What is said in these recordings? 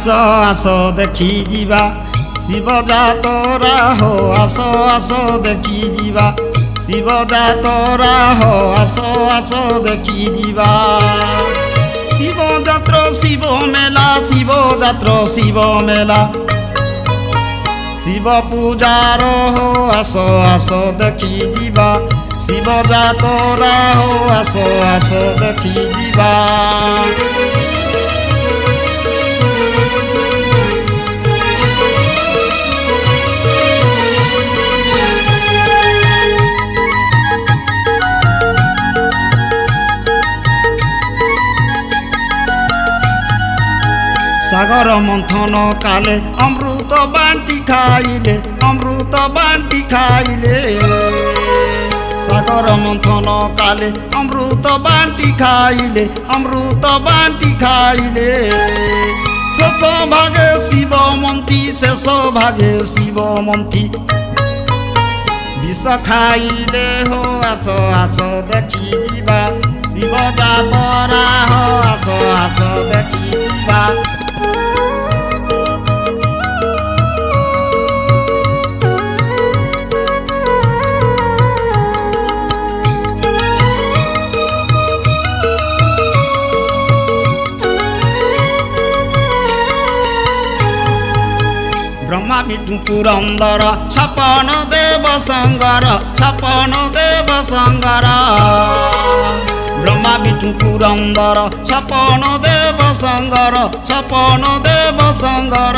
আস আস দেখি যা শিব যাতরা হো আস আস দেখি যা শিব যাতরা হো আস আস দেখি যা শিব যাত্র শিব মেলা শিব যাত্র শিব মেলা শিব পূজার হো আস আস দেখি যা শিব যাতরা হো আস আস দেখি যা সাগর মন্থন কালে অমৃত বান্টি খাইলে অমৃত বান্টি খাইলে সাগর মন্থন কালে অমৃত বান্টি খাইলে অমৃত বান্টি খাইলে শেষ ভাগে শিব মন্ত্রী শেষ ভাগে শিব মন্ত্রী বিষ খাইলে হো আস আস দেখি যা শিব যাতরা হো আস আস দেখি যা ব্রহ্মা বিষ্ণু পুরন্দর ছপন দেব সঙ্গর ছপন দেব সঙ্গর ব্রহ্মা বিষ্ণু পুরন্দর ছপন দেব সঙ্গর ছপন দেব সঙ্গর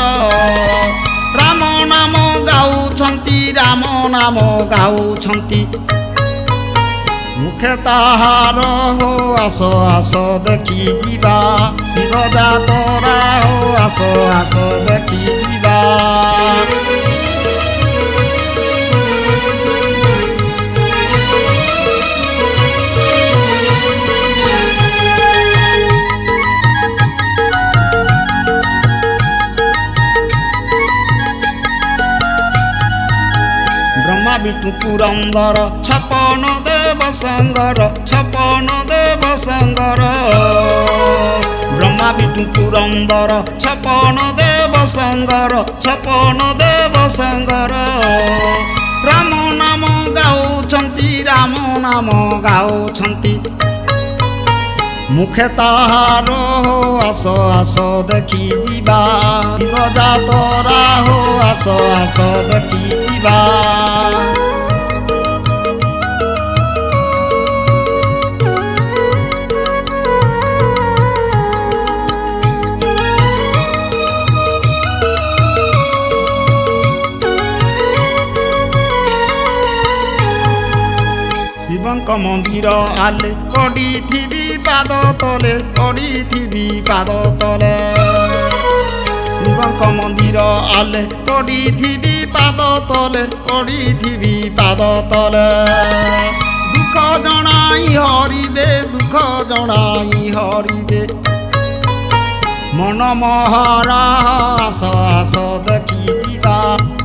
রাম নাম গাউছন্তি রাম নাম গাউছন্তি মুখে তাহার হো আস আস দেখি যা শিব যাতরা হো আস আস দেখি যা ব্রহ্মা বিষ্ণু পুরন্দর ছপন দেব সঙ্গর ছপন দেব সঙ্গর ব্রহ্মা বিষ্ণু পুরন্দর ছপন দেব সঙ্গর ছপন দেব সঙ্গর রাম নাম গাউছন্তি রাম নাম গাউছন্তি মুখে তাহার হো আস আস দেখি যা শিব যাতরা হো আস আস দেখি যা শিবঙ্ক মন্দির আলে পড়িথিবি পাদ তলে পড়িথিবি পাদ তলে শিবঙ্ক মন্দির আলে পড়িথিবি পাদ তলে পড়িথিবি পাদ তলে দুঃখ জনাই হরিবে দুঃখ জনাই হরিবে মন মহারা আস আস দেখি যা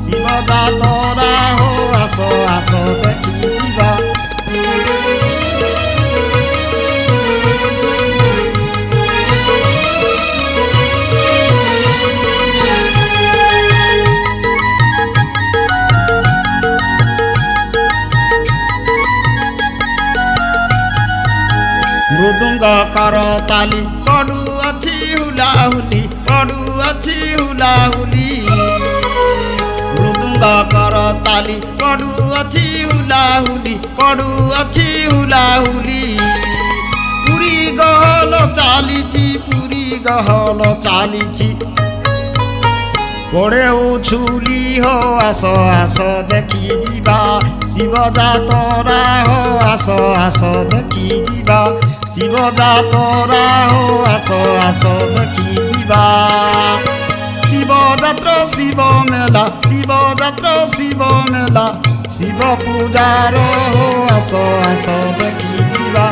শিব যাতরা হো আস আস দেখি যা মৃদুঙ্গ করতালি পড়ুଅଛି হুলাহুলি পড়ুଅছি হুলাহুলি মৃদুঙ্গ করতালি পড়ুଅছি হুলাহুলি পড়ুଅছি হুলাহুলি পুরী গহল চালিছি পুরী গহল চালিছি পড়ে উছুলি হো আস আস দেখি যা শিব যাতরা হো আস আস দেখি যা শিব যাতরা হো আস আস দেখি যা শিব যাত্র শিব মেলা শিব যাত্র শিব মেলা শিব পূজার হো আস আস দেখি যা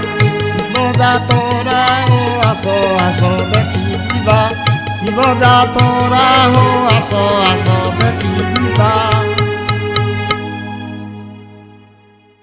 শিব যাতরা হো আস আস দেখি যা শিব যাতরা হো আস আস